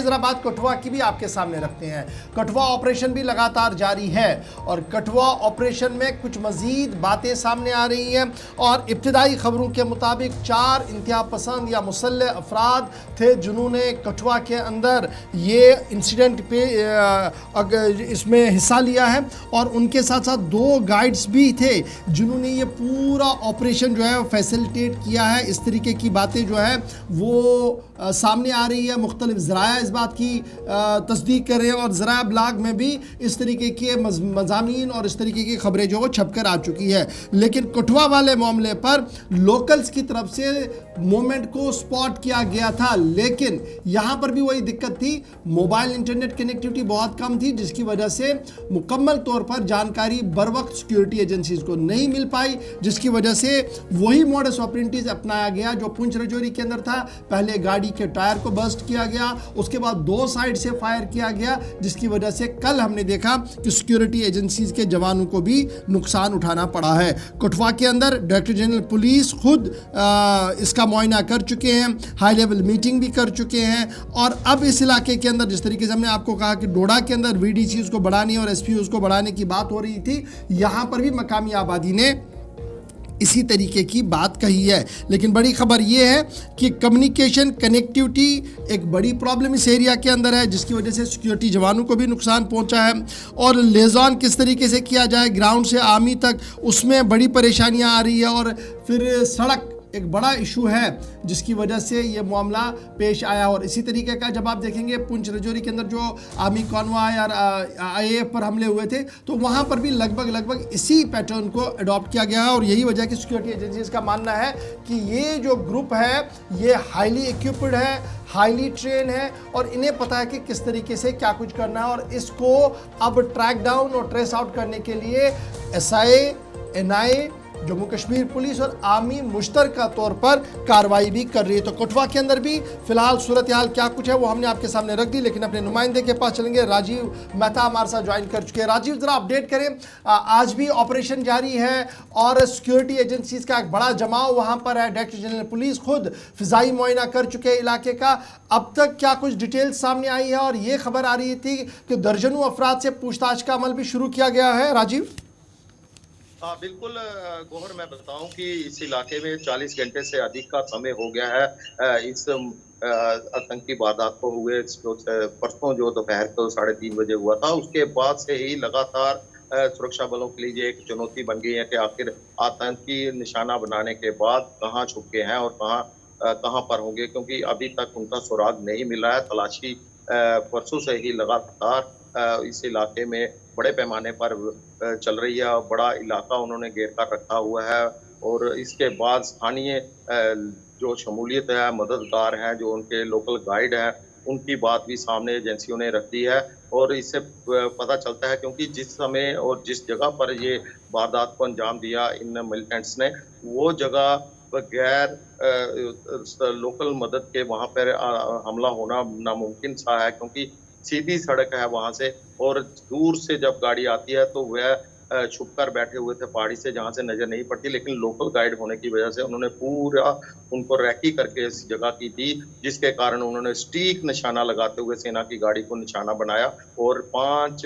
जरा बात कठुआ की भी आपके सामने रखते हैं। कठुआ ऑपरेशन भी लगातार जारी है और कठुआ ऑपरेशन में कुछ मजीद बातें सामने आ रही हैं और इब्तिदाई खबरों के मुताबिक 4 इंतहा पसंद या मुसल्लह अफराद थे जिन्होंने कठुआ के अंदर ये इंसिडेंट पे इसमें हिस्सा लिया है और उनके साथ साथ 2 गाइड्स भी थे जिन्होंने ये पूरा ऑपरेशन जो है फैसिलिटेट किया है। इस तरीके की बातें जो है वो सामने आ रही है। मुख्तलिफ ज़राया इस बात की तस्दीक कर रहे हैं और ज़राया ब्लॉग में भी इस तरीके के मज़ामीन और इस तरीके की खबरें जो वो छप कर आ चुकी है। लेकिन कठुआ वाले मामले पर लोकल्स की तरफ से मोमेंट को स्पॉट किया गया था, लेकिन यहाँ पर भी वही दिक्कत थी, मोबाइल इंटरनेट कनेक्टिविटी बहुत कम थी जिसकी वजह से मुकम्मल तौर पर जानकारी बर वक्त सिक्योरिटी एजेंसीज को नहीं मिल पाई, जिसकी वजह से वही मॉडस ऑपरेंडीज अपनाया गया जो पुंछ रजौरी के अंदर था। पहले गाड़ी के टायर को बस्ट किया गया, उसके बाद 2 साइड से फायर किया गया, जिसकी वजह से कल हमने देखा कि सिक्योरिटी एजेंसीज के जवानों को भी नुकसान उठाना पड़ा है। कठुआ के अंदर डायरेक्टर जनरल पुलिस खुद इसका मुआयना कर चुके हैं, हाई लेवल मीटिंग भी कर चुके हैं और अब इस इलाके के अंदर जिस तरीके से हमने आपको कहा कि डोडा के अंदर वीडीसी उसको बढ़ाने और एसपी उसको बढ़ाने की बात हो रही थी, यहाँ पर भी मकामी आबादी ने इसी तरीके की बात कही है। लेकिन बड़ी खबर यह है कि कम्युनिकेशन कनेक्टिविटी एक बड़ी प्रॉब्लम इस एरिया के अंदर है, जिसकी वजह से सिक्योरिटी जवानों को भी नुकसान पहुंचा है और लेज़ॉन किस तरीके से किया जाए ग्राउंड से आर्मी तक, उसमें बड़ी परेशानियां आ रही है और फिर सड़क एक बड़ा इशू है जिसकी वजह से ये मामला पेश आया। और इसी तरीके का जब आप देखेंगे पुंछ रजौरी के अंदर जो आर्मी कॉन्वॉय और आईएएफ पर हमले हुए थे तो वहाँ पर भी लगभग इसी पैटर्न को अडॉप्ट किया गया है और यही वजह कि सिक्योरिटी एजेंसीज का मानना है कि ये जो ग्रुप है ये हाईली इक्विप्ड है, हाईली ट्रेन है और इन्हें पता है कि किस तरीके से क्या कुछ करना है और इसको अब ट्रैक डाउन और ट्रेस आउट करने के लिए SI, NIA, Jammu Kashmir police और आर्मी मुश्तरका तौर पर कार्रवाई भी कर रही है। तो कठुआ के अंदर भी फिलहाल सूरत हाल क्या कुछ है वो हमने आपके सामने रख दी, लेकिन अपने नुमाइंदे के पास चलेंगे। राजीव मेहता हमारे साथ ज्वाइन कर चुके हैं। राजीव, जरा अपडेट करें, आज भी ऑपरेशन जारी है और सिक्योरिटी एजेंसीज का एक बड़ा जमाव वहां पर है। डायरेक्टर जनरल पुलिस खुद फिजाई मुआयना कर चुके हैं इलाके का। अब तक क्या कुछ डिटेल्स सामने आई है और ये खबर आ रही थी कि दर्जनों अफराद से पूछताछ का अमल भी शुरू किया गया है। राजीव, हाँ बिल्कुल गौहर, मैं बताऊं कि इस इलाके में 40 घंटे से अधिक का समय हो गया है इस आतंकी वारदात को हुए। परसों जो दोपहर को 3:30 बजे हुआ था, उसके बाद से ही लगातार सुरक्षा बलों के लिए एक चुनौती बन गई है कि आखिर आतंकी निशाना बनाने के बाद कहाँ छुपके हैं और कहाँ पर होंगे, क्योंकि अभी तक उनका सुराग नहीं मिला है। तलाशी परसों से ही लगातार इस इलाके में बड़े पैमाने पर चल रही है। बड़ा इलाका उन्होंने घेर कर रखा हुआ है और इसके बाद स्थानीय जो शमूलियत है, मददगार हैं, जो उनके लोकल गाइड हैं, उनकी बात भी सामने एजेंसियों ने रखी है और इससे पता चलता है क्योंकि जिस समय और जिस जगह पर ये वारदात को अंजाम दिया इन मिलिटेंट्स ने, वो जगह बगैर लोकल मदद के वहाँ पर हमला होना नामुमकिन सा है, क्योंकि सीधी सड़क है वहां से और दूर से जब गाड़ी आती है तो वह छुपकर बैठे हुए थे पहाड़ी से, जहां से नजर नहीं पड़ती। लेकिन लोकल गाइड होने की वजह से उन्होंने पूरा उनको रैकी करके इस जगह की थी, जिसके कारण उन्होंने सटीक निशाना लगाते हुए सेना की गाड़ी को निशाना बनाया और 5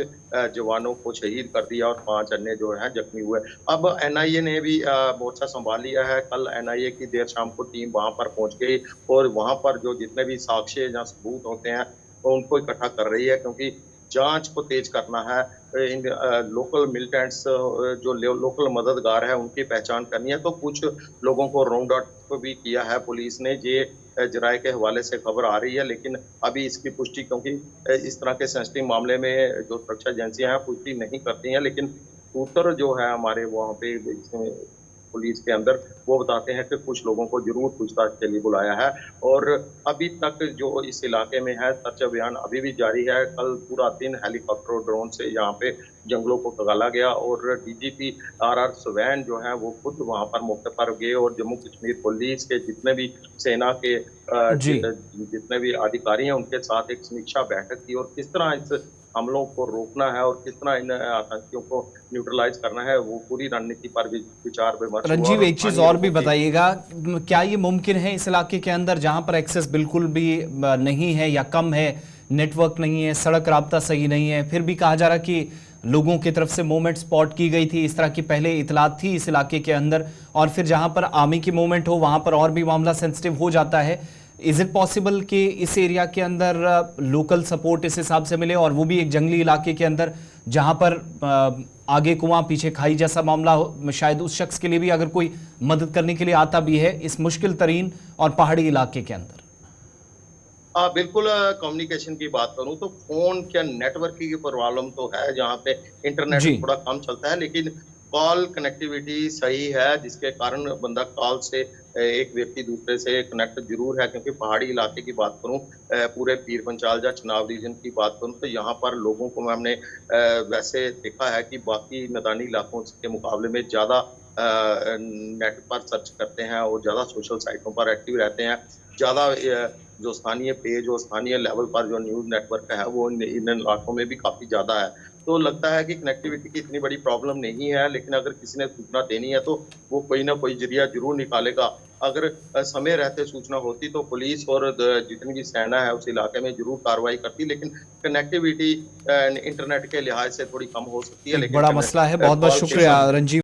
जवानों को शहीद कर दिया और 5 अन्य जो है जख्मी हुए। अब एनआईए ने भी मोर्चा संभाल लिया है। कल एनआईए की देर शाम को टीम वहां पर पहुंच गई और वहां पर जो जितने भी साक्ष्य या सबूत होते हैं तो उनको इकट्ठा कर रही है, क्योंकि जांच को तेज करना है। इन लोकल मिलिटेंट्स जो लोकल मददगार है उनकी पहचान करनी है। तो कुछ लोगों को राउंड अप भी किया है पुलिस ने, ये जराये के हवाले से खबर आ रही है, लेकिन अभी इसकी पुष्टि, क्योंकि इस तरह के सेंसिटिव मामले में जो सुरक्षा एजेंसियां हैं पुष्टि नहीं करती हैं, लेकिन सूत्र जो है हमारे वहाँ पे पुलिस के अंदर वो बताते हैं कि कुछ लोगों को जरूर पूछताछ के लिए बुलाया है और अभी तक जो इस इलाके में है सर्च अभियान अभी भी जारी है। कल पूरा दिन हेलीकॉप्टर और ड्रोन से यहाँ पे जंगलों को खगाला गया और डीजीपी आर स्वैन जो है वो खुद वहाँ पर मौके पर गए और जम्मू कश्मीर पुलिस के जितने भी सेना के जितने भी अधिकारी हैं उनके साथ एक समीक्षा बैठक की और किस तरह इस हमलों को रोकना है और किस तरह इन आतंकियों को न्यूट्रलाइज करना है, वो पूरी रणनीति पर भी विचार विमर्श। रंजीव, एक चीज और भी बताइएगा, क्या ये मुमकिन है इस इलाके के अंदर जहां पर एक्सेस बिल्कुल भी नहीं है या कम है नेटवर्क नहीं है, सड़क राब्ता सही नहीं है, फिर भी कहा जा रहा कि लोगों की तरफ से मूवमेंट स्पॉट की गई थी, इस तरह की पहले इतलात थी इस इलाके के अंदर, और फिर जहां पर आर्मी की मूवमेंट हो वहां पर और भी मामला सेंसिटिव हो जाता है। इज इट पॉसिबल कि इस एरिया के अंदर लोकल सपोर्ट इस हिसाब से मिले, और वो भी एक जंगली इलाके के अंदर जहां पर आगे कुआं पीछे खाई जैसा मामला हो, शायद उस शख्स के लिए भी अगर कोई मदद करने के लिए आता भी है इस मुश्किल तरीन और पहाड़ी इलाके के अंदर? बिल्कुल, कम्युनिकेशन की बात करूं तो फोन क्या नेटवर्क की प्रॉब्लम तो है, जहां पे इंटरनेट जी। थोड़ा कम चलता है, लेकिन कॉल कनेक्टिविटी सही है, जिसके कारण बंदा कॉल से एक व्यक्ति दूसरे से कनेक्ट जरूर है। क्योंकि पहाड़ी इलाके की बात करूं, पूरे पीर पंचाल या चनाब रीजन की बात करूं तो यहाँ पर लोगों को हमने वैसे देखा है कि बाकी मैदानी इलाकों के मुकाबले में ज़्यादा नेट पर सर्च करते हैं और ज़्यादा सोशल साइटों पर एक्टिव रहते हैं। ज़्यादा जो स्थानीय पेज और स्थानीय लेवल पर जो न्यूज़ नेटवर्क है वो इन इलाकों में भी काफ़ी ज़्यादा है। तो लगता है कि कनेक्टिविटी की इतनी बड़ी प्रॉब्लम नहीं है, लेकिन अगर किसी ने सूचना देनी है तो वो कोई ना कोई ज़रिया ज़रूर निकालेगा। अगर समय रहते सूचना होती तो पुलिस और जितनी भी सेना है उस इलाके में ज़रूर कार्रवाई करती, लेकिन कनेक्टिविटी इंटरनेट के लिहाज से थोड़ी कम हो सकती है। एक लेकिन बड़ा मसला है। बहुत बहुत कॉल के शुक्रिया साथ रंजीव।